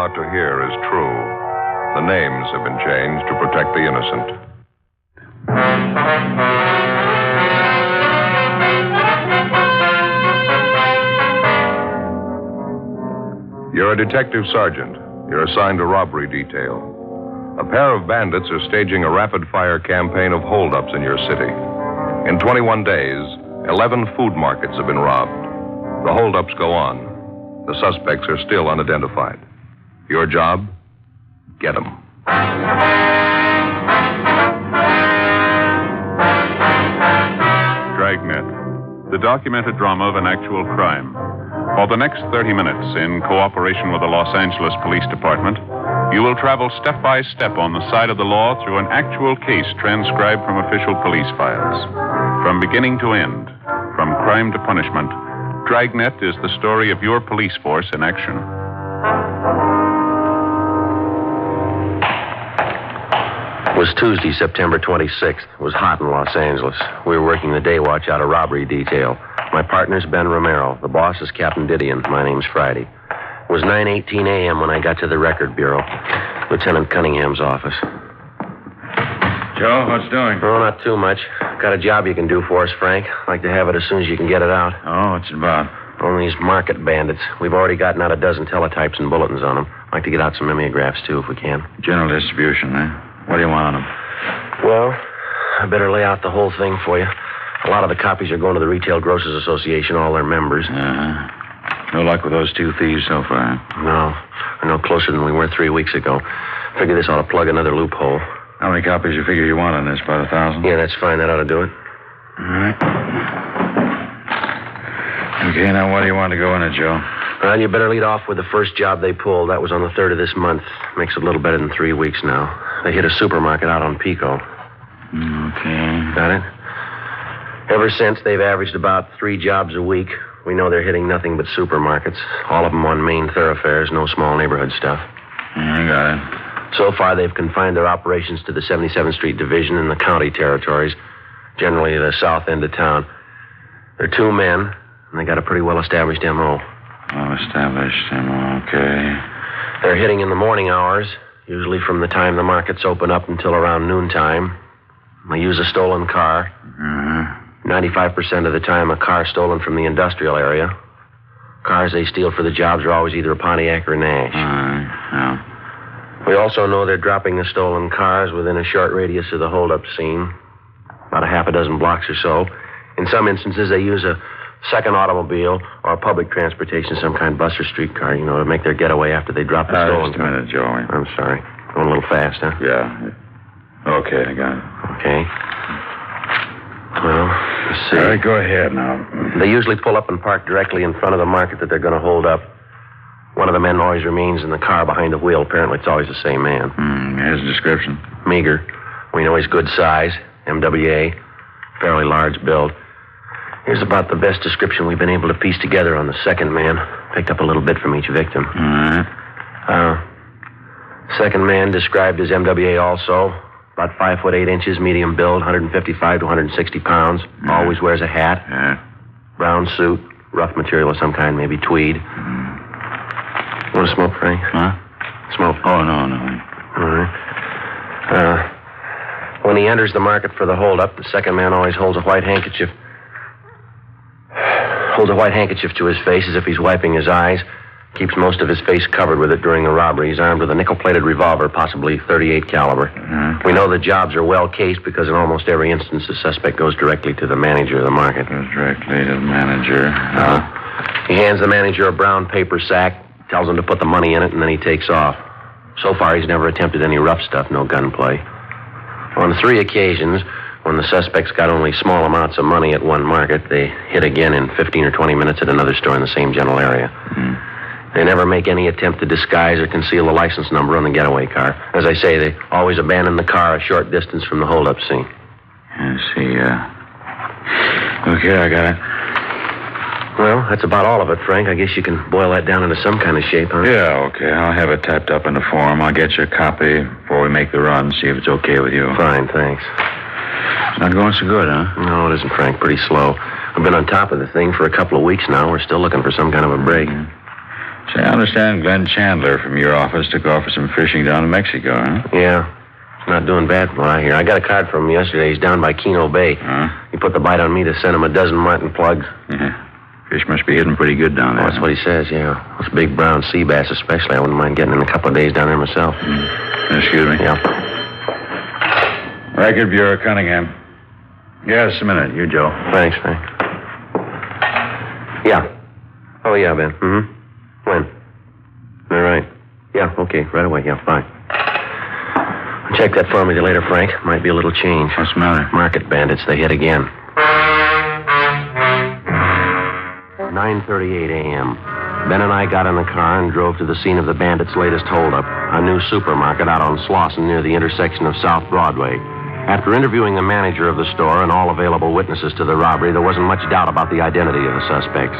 about to hear is true. The names have been changed to protect the innocent. You're a detective sergeant. You're assigned to robbery detail. A pair of bandits are staging a rapid-fire campaign of holdups in your city. In 21 days, 11 food markets have been robbed. The holdups go on. The suspects are still unidentified. Your job? Get them. Dragnet, the documented drama of an actual crime. For the next 30 minutes, in cooperation with the Los Angeles Police Department, you will travel step by step on the side of the law through an actual case transcribed from official police files. From beginning to end, from crime to punishment, Dragnet is the story of your police force in action. It was Tuesday, September 26th. It was hot in Los Angeles. We were working the day watch out of robbery detail. My partner's Ben Romero. The boss is Captain Didion. My name's Friday. It was 9:18 a.m. when I got to the record bureau, Lieutenant Cunningham's office. Joe, what's doing? Oh, not too much. Got a job you can do for us, Frank. Like to have it as soon as you can get it out. Oh, what's it about? On these market bandits. We've already gotten out a dozen teletypes and bulletins on them. Like to get out some mimeographs, too, if we can. General distribution, eh? What do you want on them? Well, I better lay out the whole thing for you. A lot of the copies are going to the Retail Grocers Association, all their members. No luck with those two thieves so far? No. We're no closer than we were 3 weeks ago. Figure this ought to plug another loophole. How many copies you figure you want on this? About 1,000? Yeah, that's fine. That ought to do it. All right. Okay, now what do you want to go in it, Joe? Well, you better lead off with the first job they pulled. That was on the 3rd of this month. Makes it a little better than 3 weeks now. They hit a supermarket out on Pico. Okay. Got it? Ever since, they've averaged about 3 jobs a week. We know they're hitting nothing but supermarkets. All of them on main thoroughfares, no small neighborhood stuff. I got it. So far, they've confined their operations to the 77th Street Division and the county territories, generally the south end of town. They're 2 men, and they got a pretty well-established M.O. Well-established M.O., okay. They're hitting in the morning hours, usually from the time the markets open up until around noontime. They use a stolen car. 95% of the time, a car stolen from the industrial area. Cars they steal for the jobs are always either a Pontiac or Nash. Yeah. We also know they're dropping the stolen cars within a short radius of the holdup scene, about a half a dozen blocks or so. In some instances, they use a second automobile or public transportation, some kind of bus or streetcar, to make their getaway after they drop the stolen car. Just a minute, Joey. I'm sorry. Going a little fast, huh? Yeah. Okay, I got it. Okay. Well, let's see. All right, go ahead now. They usually pull up and park directly in front of the market that they're going to hold up. One of the men always remains in the car behind the wheel. Apparently, it's always the same man. Here's the description. Meager. We know he's good size. MWA. Fairly large build. Here's about the best description we've been able to piece together on the second man. Picked up a little bit from each victim. All right. Second man described as MWA also. About 5 foot 8 inches, medium build, 155 to 160 pounds. Always wears a hat. Yeah. Brown suit, rough material of some kind, maybe tweed. Want to smoke, Frank? Huh? Smoke. Oh, no. All right. When he enters the market for the holdup, the second man always holds a white handkerchief to his face as if he's wiping his eyes. Keeps most of his face covered with it during the robbery. He's armed with a nickel-plated revolver, possibly .38 caliber. We know the jobs are well cased because in almost every instance, the suspect goes directly to the manager of the market. Goes directly to the manager. He hands the manager a brown paper sack, tells him to put the money in it, and then he takes off. So far, he's never attempted any rough stuff, no gunplay. On 3 occasions, when the suspects got only small amounts of money at one market, they hit again in 15 or 20 minutes at another store in the same general area. They never make any attempt to disguise or conceal the license number on the getaway car. As I say, they always abandon the car a short distance from the holdup scene. I see, Okay, I got it. Well, that's about all of it, Frank. I guess you can boil that down into some kind of shape, huh? Yeah, okay. I'll have it typed up in a form. I'll get you a copy before we make the run, see if it's okay with you. Fine, thanks. It's not going so good, huh? No, it isn't, Frank. Pretty slow. I've been on top of the thing for a couple of weeks now. We're still looking for some kind of a break. Say, I understand Glenn Chandler from your office took off for some fishing down in Mexico, huh? Yeah. He's not doing bad from what I hear. I got a card from him yesterday. He's down by Keno Bay. Huh? He put the bite on me to send him a dozen martin plugs. Yeah. Fish must be hidden pretty good down there. Oh, that's what he says, yeah. Those big brown sea bass especially. I wouldn't mind getting in a couple of days down there myself. Excuse me. Yeah. Record Bureau, Cunningham. Yeah, just a minute. You, Joe. Thanks. Yeah. Oh, yeah, Ben. Mm-hmm. When? All right. Yeah, okay. Right away. Yeah, fine. Check that for me later, Frank. Might be a little change. What's the matter? Market bandits. They hit again. 9:38 a.m. Ben and I got in the car and drove to the scene of the bandits' latest holdup, a new supermarket out on Slauson near the intersection of South Broadway. After interviewing the manager of the store and all available witnesses to the robbery, there wasn't much doubt about the identity of the suspects.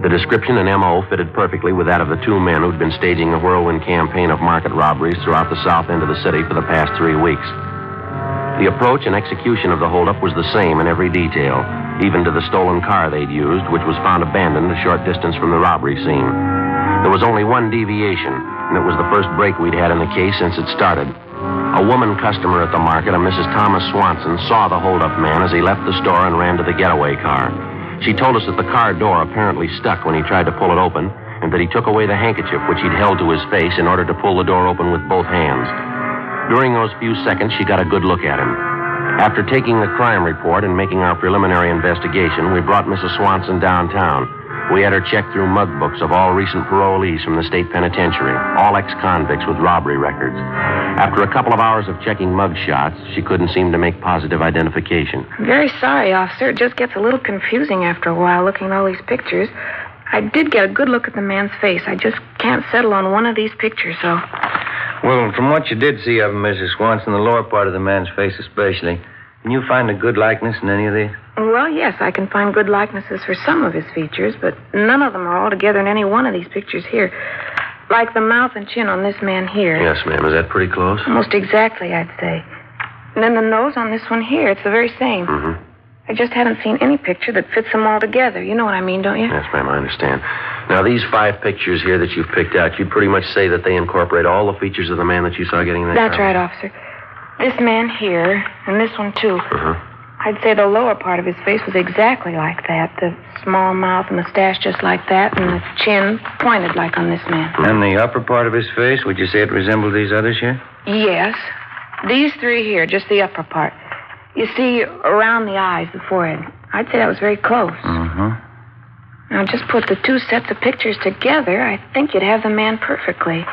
The description and M.O. fitted perfectly with that of the two men who'd been staging a whirlwind campaign of market robberies throughout the south end of the city for the past 3 weeks. The approach and execution of the holdup was the same in every detail, even to the stolen car they'd used, which was found abandoned a short distance from the robbery scene. There was only one deviation, and it was the first break we'd had in the case since it started. A woman customer at the market, a Mrs. Thomas Swanson, saw the holdup man as he left the store and ran to the getaway car. She told us that the car door apparently stuck when he tried to pull it open, and that he took away the handkerchief which he'd held to his face in order to pull the door open with both hands. During those few seconds, she got a good look at him. After taking the crime report and making our preliminary investigation, we brought Mrs. Swanson downtown. We had her check through mug books of all recent parolees from the state penitentiary, all ex-convicts with robbery records. After a couple of hours of checking mug shots, she couldn't seem to make positive identification. I'm very sorry, officer. It just gets a little confusing after a while looking at all these pictures. I did get a good look at the man's face. I just can't settle on one of these pictures, so... Well, from what you did see of him, Mrs. Swanson, the lower part of the man's face especially, can you find a good likeness in any of these? Well, yes, I can find good likenesses for some of his features, but none of them are all together in any one of these pictures here. Like the mouth and chin on this man here. Yes, ma'am. Is that pretty close? Almost exactly, I'd say. And then the nose on this one here, it's the very same. Mm-hmm. I just haven't seen any picture that fits them all together. You know what I mean, don't you? Yes, ma'am, I understand. Now, these 5 pictures here that you've picked out, you'd pretty much say that they incorporate all the features of the man that you saw getting in that That's car? right, officer. This man here, and this one, too. Uh-huh. I'd say the lower part of his face was exactly like that. The small mouth and mustache just like that, and the chin pointed like on this man. And the upper part of his face, would you say it resembled these others here? Yes. These 3 here, just the upper part. You see, around the eyes, the forehead. I'd say that was very close. Uh-huh. Now, just put the 2 sets of pictures together, I think you'd have the man perfectly.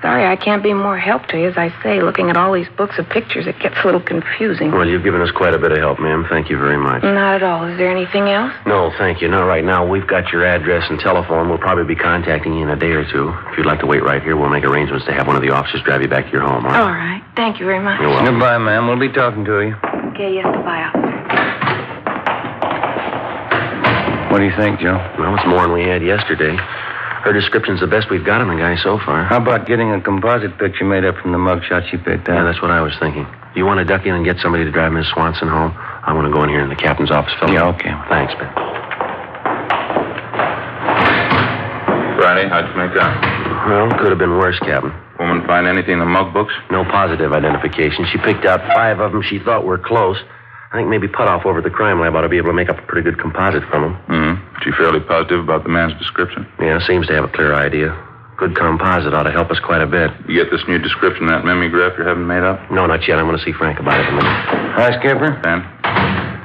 Sorry, I can't be more help to you. As I say, looking at all these books of pictures, it gets a little confusing. Well, you've given us quite a bit of help, ma'am. Thank you very much. Not at all. Is there anything else? No, thank you. Not right now. We've got your address and telephone. We'll probably be contacting you in a day or two. If you'd like to wait right here, we'll make arrangements to have one of the officers drive you back to your home, all right? All right. Thank you very much. You're welcome. Goodbye, ma'am. We'll be talking to you. Okay, yes, goodbye, officer. What do you think, Joe? Well, it's more than we had yesterday. Her description's the best we've got on the guy so far. How about getting a composite picture made up from the mug shots you picked out? Yeah, that's what I was thinking. Do you want to duck in and get somebody to drive Miss Swanson home? I want to go in here in the captain's office, fellow. Yeah, okay. Thanks, Ben. Friday, how'd you make out? Well, could have been worse, Captain. Woman find anything in the mug books? No positive identification. She picked out 5 of them she thought were close. I think maybe Putoff over at the crime lab ought to be able to make up a pretty good composite from them. Mm-hmm. She fairly positive about the man's description? Yeah, seems to have a clear idea. Good composite ought to help us quite a bit. You get this new description, that mimeograph you're having made up? No, not yet. I'm going to see Frank about it in a minute. Hi, Skipper. Ben?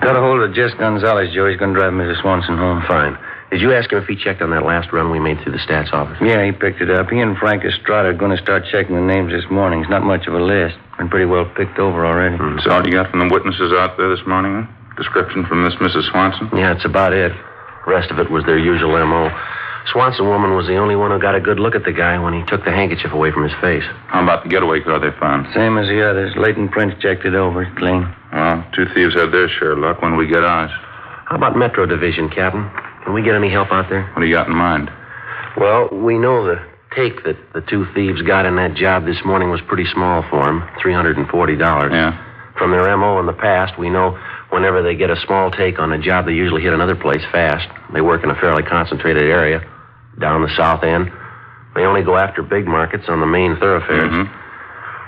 Got a hold of Jess Gonzalez, Joe. He's going to drive Mrs. Swanson home. Fine. Did you ask him if he checked on that last run we made through the stats office? Yeah, he picked it up. He and Frank Estrada are going to start checking the names this morning. It's not much of a list. Been pretty well picked over already. So all you got from the witnesses out there this morning? Description from this Mrs. Swanson? Yeah, that's about it. The rest of it was their usual M.O. Swanson woman was the only one who got a good look at the guy when he took the handkerchief away from his face. How about the getaway car they found? Same as the others. Leighton Prince checked it over. It's clean. Well, 2 thieves had their share of luck. When we get ours? How about Metro Division, Captain? Can we get any help out there? What do you got in mind? Well, we know the take that the 2 thieves got in that job this morning was pretty small for them, $340. Yeah. From their M.O. in the past, we know whenever they get a small take on a job, they usually hit another place fast. They work in a fairly concentrated area, down the south end. They only go after big markets on the main thoroughfares.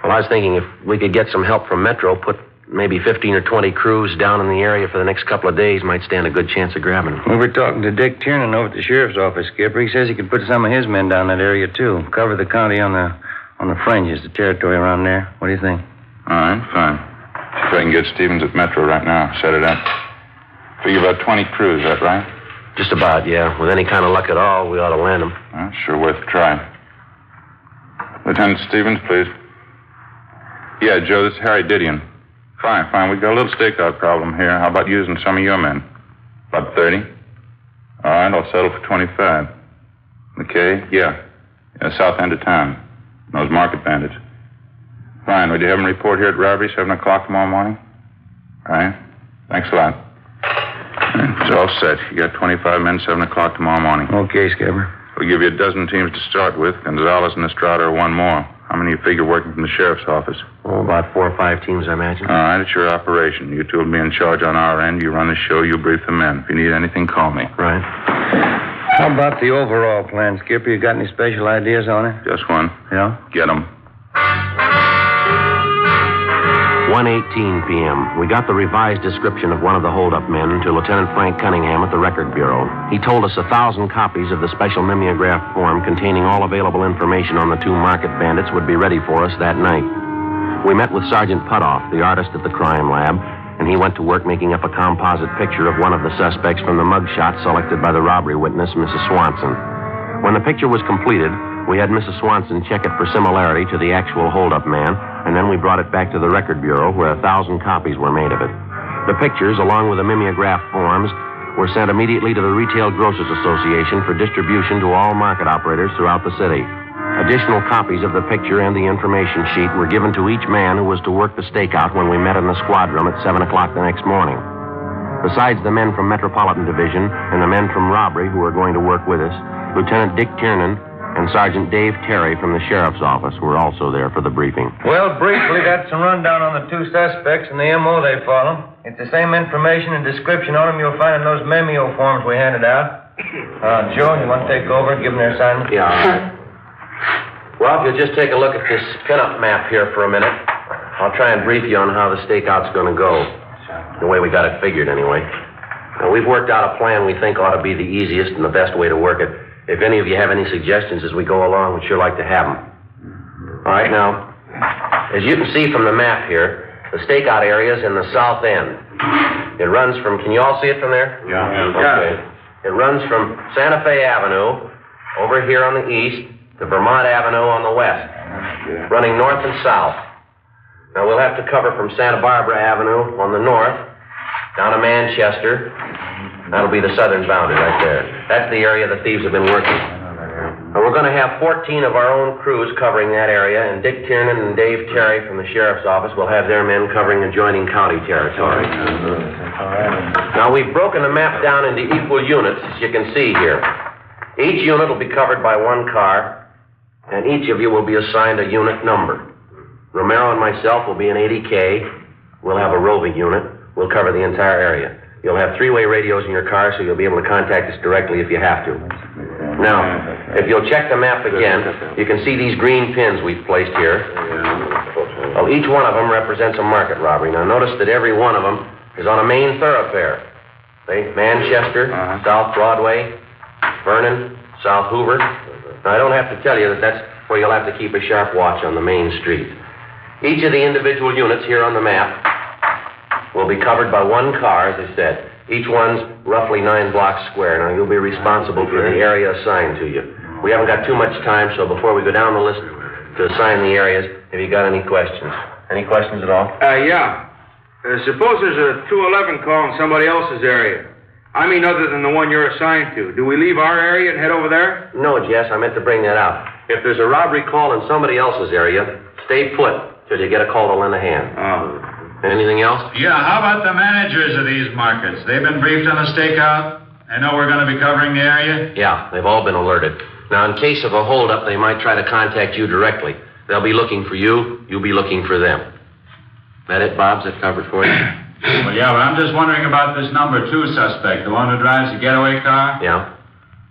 Well, I was thinking if we could get some help from Metro, put maybe 15 or 20 crews down in the area for the next couple of days, might stand a good chance of grabbing them. We were talking to Dick Tiernan over at the sheriff's office, Skipper. He says he could put some of his men down that area, too. Cover the county on the fringes, the territory around there. What do you think? All right, fine. See if I can get Stevens at Metro right now. Set it up. Figure about 20 crews, is that right? Just about, yeah. With any kind of luck at all, we ought to land them. Well, sure worth a try. Lieutenant Stevens, please. Yeah, Joe, this is Harry Didion. Fine. We've got a little stakeout problem here. How about using some of your men? About 30? All right, I'll settle for 25. Okay, yeah, south end of town. Those market bandits. Fine, would you have them report here at robbery, 7 o'clock tomorrow morning? All right, thanks a lot. It's all set. You got 25 men, 7 o'clock tomorrow morning. Okay, Skipper. We'll give you a dozen teams to start with. Gonzalez and Estrada are one more. How many you figure working from the sheriff's office? Oh, about 4 or 5 teams, I imagine. All right, it's your operation. You two will be in charge on our end. You run the show, you brief the men. If you need anything, call me. Right. How about the overall plan, Skipper? You got any special ideas on it? Just one. Yeah? Get them. 1:18 p.m. We got the revised description of one of the holdup men to Lieutenant Frank Cunningham at the Record Bureau. He told us 1,000 copies of the special mimeograph form containing all available information on the 2 market bandits would be ready for us that night. We met with Sergeant Putoff, the artist at the crime lab, and he went to work making up a composite picture of one of the suspects from the mugshot selected by the robbery witness, Mrs. Swanson. When the picture was completed, we had Mrs. Swanson check it for similarity to the actual holdup man, and then we brought it back to the Record Bureau, where 1,000 copies were made of it. The pictures, along with the mimeograph forms, were sent immediately to the Retail Grocers Association for distribution to all market operators throughout the city. Additional copies of the picture and the information sheet were given to each man who was to work the stakeout when we met in the squad room at 7 o'clock the next morning. Besides the men from Metropolitan Division and the men from Robbery who were going to work with us, Lieutenant Dick Tiernan and Sergeant Dave Terry from the sheriff's office were also there for the briefing. Well, briefly, that's a rundown on the 2 suspects and the M.O. they follow. It's the same information and description on them you'll find in those memeo forms we handed out. Joe, you want to take over and give them their assignment? Yeah, all right. Well, if you'll just take a look at this pinup map here for a minute, I'll try and brief you on how the stakeout's going to go. The way we got it figured, anyway. Now, we've worked out a plan we think ought to be the easiest and the best way to work it. If any of you have any suggestions as we go along, we'd sure like to have them. All right, now, as you can see from the map here, the stakeout area is in the south end. It runs from, can you all see it from there? Yeah. Okay. It runs from Santa Fe Avenue over here on the east to Vermont Avenue on the west, running north and south. Now, we'll have to cover from Santa Barbara Avenue on the north down to Manchester. That'll be the southern boundary right there. That's the area the thieves have been working. And we're going to have 14 of our own crews covering that area, and Dick Tiernan and Dave Terry from the sheriff's office will have their men covering adjoining county territory. Now, we've broken the map down into equal units, as you can see here. Each unit will be covered by 1 car, and each of you will be assigned a unit number. Romero and myself will be an 80K. We'll have a roving unit. We'll cover the entire area. You'll have 3-way radios in your car, so you'll be able to contact us directly if you have to. Now, if you'll check the map again, you can see these green pins we've placed here. Well, each one of them represents a market robbery. Now, notice that every one of them is on a main thoroughfare. See, Manchester, South Broadway, Vernon, South Hoover. Now, I don't have to tell you that that's where you'll have to keep a sharp watch on the main street. Each of the individual units here on the map will be covered by 1 car, as I said. Each one's roughly 9 blocks square. Now, you'll be responsible for the area assigned to you. We haven't got too much time, so before we go down the list to assign the areas, have you got any questions? Any questions at all? Yeah. Suppose there's a 211 call in somebody else's area. I mean, other than the one you're assigned to. Do we leave our area and head over there? No, Jess, I meant to bring that out. If there's a robbery call in somebody else's area, stay put till you get a call to lend a hand. Oh. Anything else? Yeah, how about the managers of these markets? They've been briefed on the stakeout? They know we're going to be covering the area? Yeah, they've all been alerted. Now, in case of a holdup, they might try to contact you directly. They'll be looking for you. You'll be looking for them. That it, Bob? Is that covered for you? Well, yeah, but I'm just wondering about this number 2 suspect, the one who drives the getaway car. Yeah?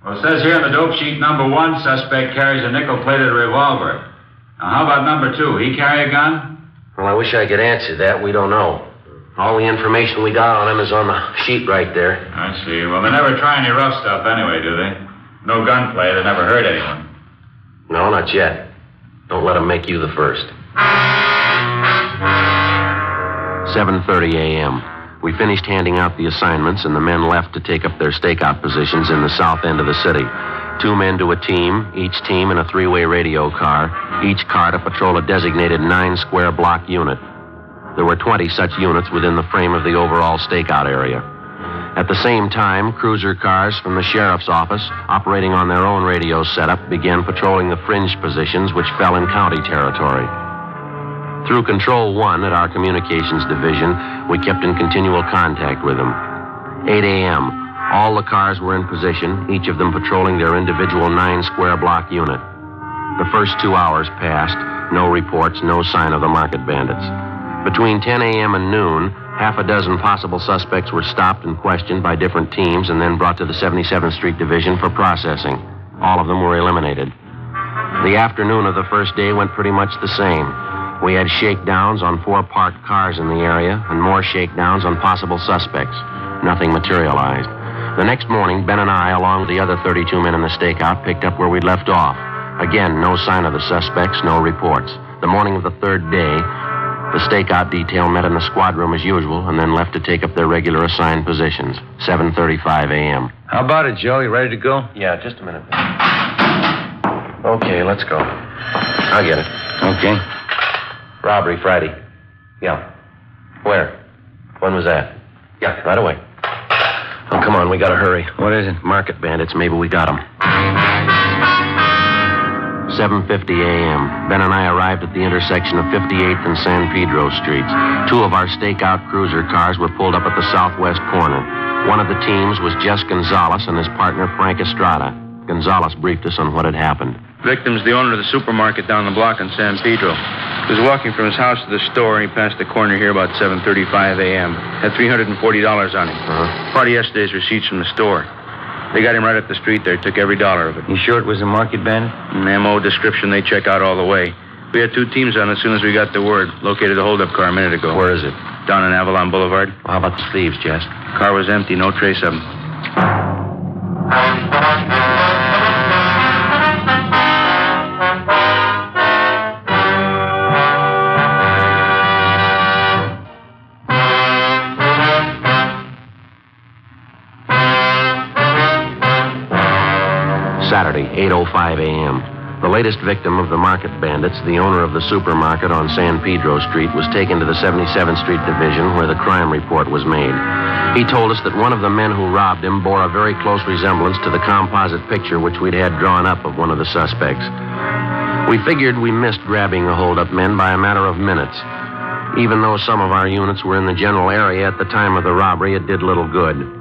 Well, it says here on the dope sheet, number 1 suspect carries a nickel-plated revolver. Now, how about number 2? He carry a gun? Well, I wish I could answer that. We don't know. All the information we got on him is on the sheet right there. I see. Well, they never try any rough stuff anyway, do they? No gunplay. They never hurt anyone. No, not yet. Don't let him make you the first. 7:30 a.m. We finished handing out the assignments, and the men left to take up their stakeout positions in the south end of the city. 2 men to a team, each team in a 3-way radio car, each car to patrol a designated 9-square block unit. There were 20 such units within the frame of the overall stakeout area. At the same time, cruiser cars from the sheriff's office, operating on their own radio setup, began patrolling the fringe positions which fell in county territory. Through Control 1 at our communications division, we kept in continual contact with them. 8 a.m. All the cars were in position, each of them patrolling their individual 9-square block unit. The first 2 hours passed, no reports, no sign of the market bandits. Between 10 a.m. and noon, half a dozen possible suspects were stopped and questioned by different teams and then brought to the 77th Street Division for processing. All of them were eliminated. The afternoon of the first day went pretty much the same. We had shakedowns on 4 parked cars in the area and more shakedowns on possible suspects. Nothing materialized. The next morning, Ben and I, along with the other 32 men in the stakeout, picked up where we'd left off. Again, no sign of the suspects, no reports. The morning of the third day, the stakeout detail met in the squad room as usual and then left to take up their regular assigned positions. 7:35 a.m. How about it, Joe? You ready to go? Yeah, just a minute. Okay, let's go. I'll get it. Okay. Robbery Friday. Yeah. Where? When was that? Yeah, right away. Oh, come on, we gotta hurry. What is it? Market bandits, maybe we got them. 7:50 a.m. Ben and I arrived at the intersection of 58th and San Pedro Streets. 2 of our stakeout cruiser cars were pulled up at the southwest corner. One of the teams was Jess Gonzalez and his partner Frank Estrada. Gonzalez briefed us on what had happened. Victim's the owner of the supermarket down the block in San Pedro. He was walking from his house to the store, and he passed the corner here about 7:35 a.m. Had $340 on him. Part of yesterday's receipts from the store. They got him right up the street there, took every dollar of it. You sure it was a market bandit? An M.O. description, they check out all the way. We had 2 teams on as soon as we got the word. Located the holdup car a minute ago. Where is it? Down in Avalon Boulevard. Well, how about the thieves, Jess? Car was empty, no trace of them. Saturday, 8:05 a.m. The latest victim of the market bandits, the owner of the supermarket on San Pedro Street, was taken to the 77th Street Division where the crime report was made. He told us that one of the men who robbed him bore a very close resemblance to the composite picture which we'd had drawn up of one of the suspects. We figured we missed grabbing the holdup men by a matter of minutes. Even though some of our units were in the general area at the time of the robbery, it did little good.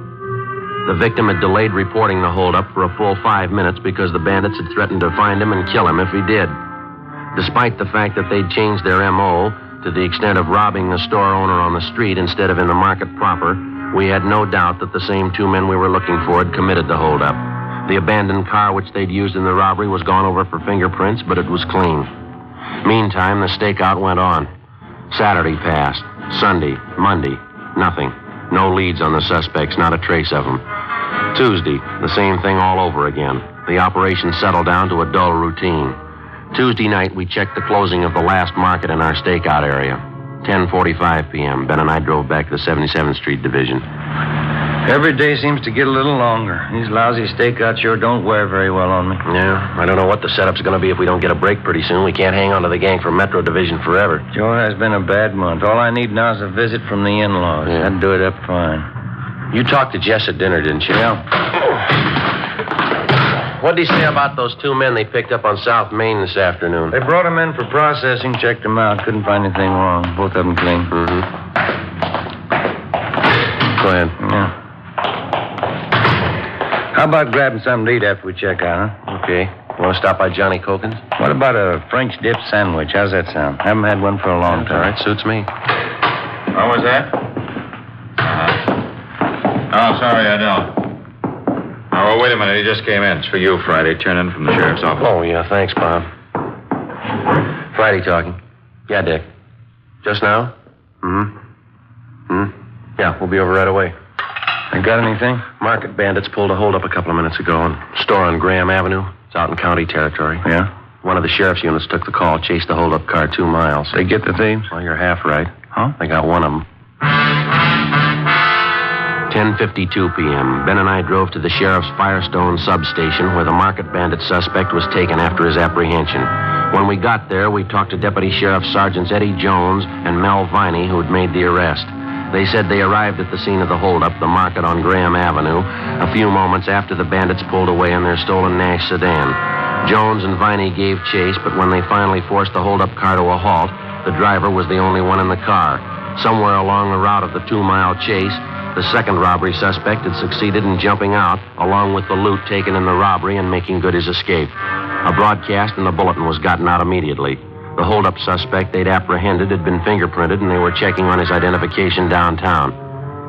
The victim had delayed reporting the holdup for a full 5 minutes because the bandits had threatened to find him and kill him if he did. Despite the fact that they'd changed their M.O. to the extent of robbing the store owner on the street instead of in the market proper, we had no doubt that the same 2 men we were looking for had committed the holdup. The abandoned car which they'd used in the robbery was gone over for fingerprints, but it was clean. Meantime, the stakeout went on. Saturday passed. Sunday, Monday, nothing. No leads on the suspects, not a trace of them. Tuesday, the same thing all over again. The operation settled down to a dull routine. Tuesday night, we checked the closing of the last market in our stakeout area. 10:45 p.m. Ben and I drove back to the 77th Street Division. Every day seems to get a little longer. These lousy stakeouts sure don't wear very well on me. Yeah, I don't know what the setup's going to be if we don't get a break pretty soon. We can't hang on to the gang from Metro Division forever. Joe has been a bad month. All I need now is a visit from the in-laws. Yeah. That'd do it up fine. You talked to Jess at dinner, didn't you? Yeah. What'd he say about those 2 men they picked up on South Main this afternoon? They brought them in for processing, checked them out. Couldn't find anything wrong. Both of them clean. Mm-hmm. Go ahead. Yeah. How about grabbing something to eat after we check out, huh? Okay. You want to stop by Johnny Cokin's? What about a French dip sandwich? How's that sound? Haven't had one for a long time. All right, suits me. What was that? Oh, sorry, I don't. Oh, wait a minute. He just came in. It's for you, Friday. Turn in from the sheriff's office. Oh, yeah, thanks, Bob. Friday talking. Yeah, Dick. Just now? Yeah, we'll be over right away. You got anything? Market bandits pulled a holdup a couple of minutes ago in a store on Graham Avenue. It's out in county territory. Yeah? One of the sheriff's units took the call, chased the holdup car 2 miles. They get the thieves? Well, you're half right. Huh? They got one of them. 10:52 p.m. Ben and I drove to the sheriff's Firestone substation where the market bandit suspect was taken after his apprehension. When we got there, we talked to Deputy Sheriff Sergeants Eddie Jones and Mel Viney, who'd made the arrest. They said they arrived at the scene of the holdup, the market on Graham Avenue, a few moments after the bandits pulled away in their stolen Nash sedan. Jones and Viney gave chase, but when they finally forced the holdup car to a halt, the driver was the only one in the car. Somewhere along the route of the 2-mile chase, the second robbery suspect had succeeded in jumping out, along with the loot taken in the robbery and making good his escape. A broadcast in the bulletin was gotten out immediately. The holdup suspect they'd apprehended had been fingerprinted, and they were checking on his identification downtown.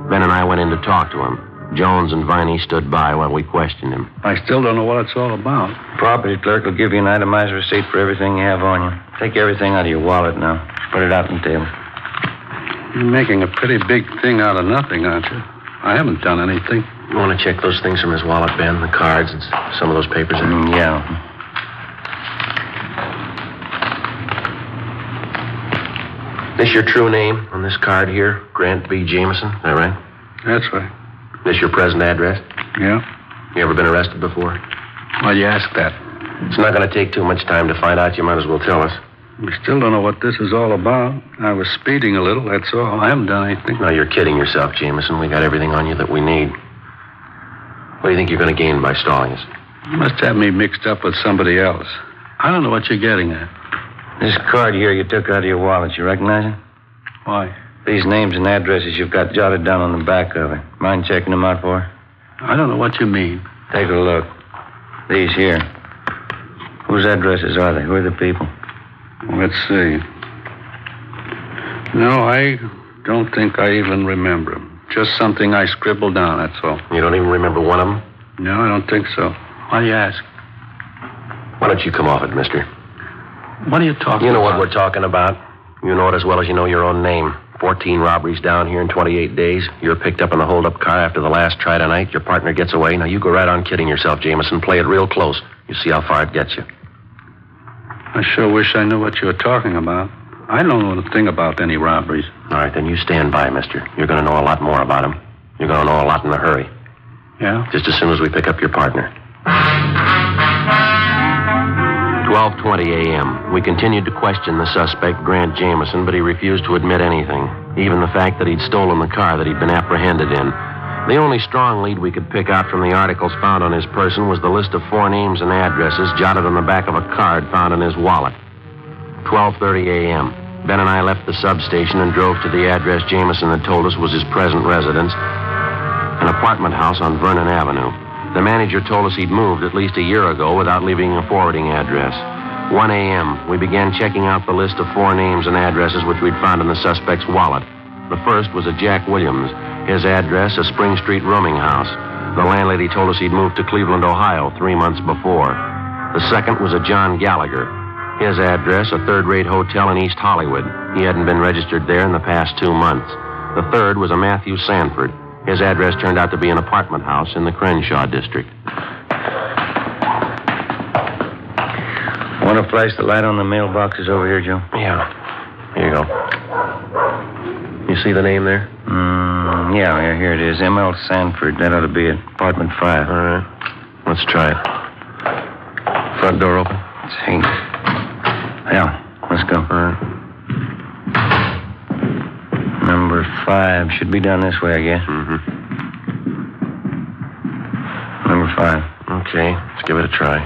Ben and I went in to talk to him. Jones and Viney stood by while we questioned him. I still don't know what it's all about. Property clerk will give you an itemized receipt for everything you have on you. Take everything out of your wallet now. Spread it out on the table. You're making a pretty big thing out of nothing, aren't you? I haven't done anything. You want to check those things from his wallet, Ben? The cards and some of those papers? Yeah. This your true name on this card here? Grant B. Jameson, is that right? That's right. This your present address? Yeah? You ever been arrested before? Why you ask that? It's not going to take too much time to find out. You might as well tell us. We still don't know what this is all about. I was speeding a little, that's all. I haven't done anything. No, you're kidding yourself, Jameson. We got everything on you that we need. What do you think you're going to gain by stalling us? You must have me mixed up with somebody else. I don't know what you're getting at. This card here you took out of your wallet, you recognize it? Why? These names and addresses you've got jotted down on the back of it. Mind checking them out for? I don't know what you mean. Take a look. These here. Whose addresses are they? Who are the people? Let's see. No, I don't think I even remember them. Just something I scribbled down, that's all. You don't even remember one of them? No, I don't think so. Why do you ask? Why don't you come off it, mister? What are you talking about? You know what we're talking about. You know it as well as you know your own name. 14 robberies down here in 28 days. You're picked up in the hold-up car after the last try tonight. Your partner gets away. Now, you go right on kidding yourself, Jameson. Play it real close. You see how far it gets you. I sure wish I knew what you were talking about. I don't know a thing about any robberies. All right, then you stand by, mister. You're going to know a lot more about him. You're going to know a lot in a hurry. Yeah? Just as soon as we pick up your partner. 12:20 a.m. We continued to question the suspect, Grant Jameson, but he refused to admit anything, even the fact that he'd stolen the car that he'd been apprehended in. The only strong lead we could pick out from the articles found on his person was the list of 4 names and addresses jotted on the back of a card found in his wallet. 12:30 a.m. Ben and I left the substation and drove to the address Jameson had told us was his present residence, an apartment house on Vernon Avenue. The manager told us he'd moved at least a year ago without leaving a forwarding address. 1 a.m., we began checking out the list of 4 names and addresses which we'd found in the suspect's wallet. The first was a Jack Williams. His address, a Spring Street rooming house. The landlady told us he'd moved to Cleveland, Ohio 3 months before. The second was a John Gallagher. His address, a third-rate hotel in East Hollywood. He hadn't been registered there in the past 2 months. The third was a Matthew Sanford. His address turned out to be an apartment house in the Crenshaw district. Want to flash the light on the mailboxes over here, Joe? Yeah. Here you go. You see the name there? Yeah, here it is. M.L. Sanford. That ought to be it. Apartment 5. All right. Let's try it. Front door open? Let's see. Yeah, let's go. All right. Number 5. Should be down this way, I guess. Mm-hmm. Number 5. Okay, let's give it a try.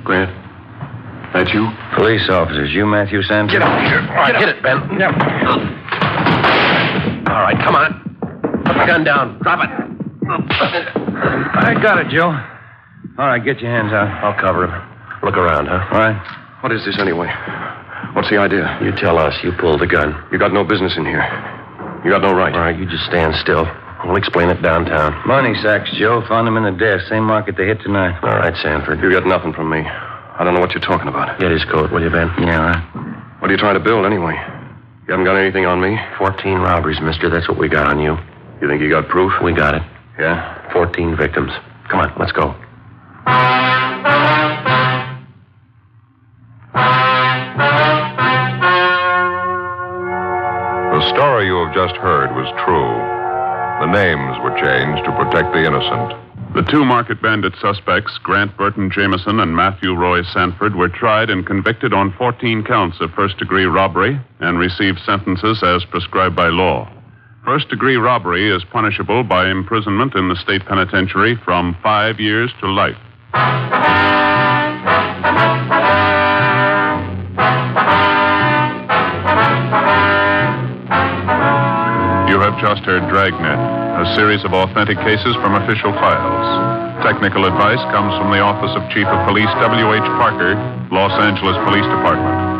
Grant, that you? Police officers. You Matthew Sanford? Get out of here. All right, hit it, Ben. Yep. All right, come on. Put the gun down. Drop it. I got it, Joe. All right, get your hands out. I'll cover him. Look around, huh? All right. What is this anyway? What's the idea? You tell us. You pulled the gun. You got no business in here. You got no right. All right, you just stand still. We'll explain it downtown. Money sacks, Joe. Found them in the desk. Same market they hit tonight. All right, Sanford. You got nothing from me. I don't know what you're talking about. Get his coat, will you, Ben? Yeah, all right. What are you trying to build anyway? You haven't got anything on me? 14 robberies, mister. That's what we got on you. You think you got proof? We got it. Yeah? 14 victims. Come on, let's go. The story you have just heard was true. The names were changed to protect the innocent. The two market bandit suspects, Grant Burton Jameson and Matthew Roy Sanford, were tried and convicted on 14 counts of first-degree robbery and received sentences as prescribed by law. First-degree robbery is punishable by imprisonment in the state penitentiary from 5 years to life. You have just heard Dragnet, a series of authentic cases from official files. Technical advice comes from the Office of Chief of Police W.H. Parker, Los Angeles Police Department.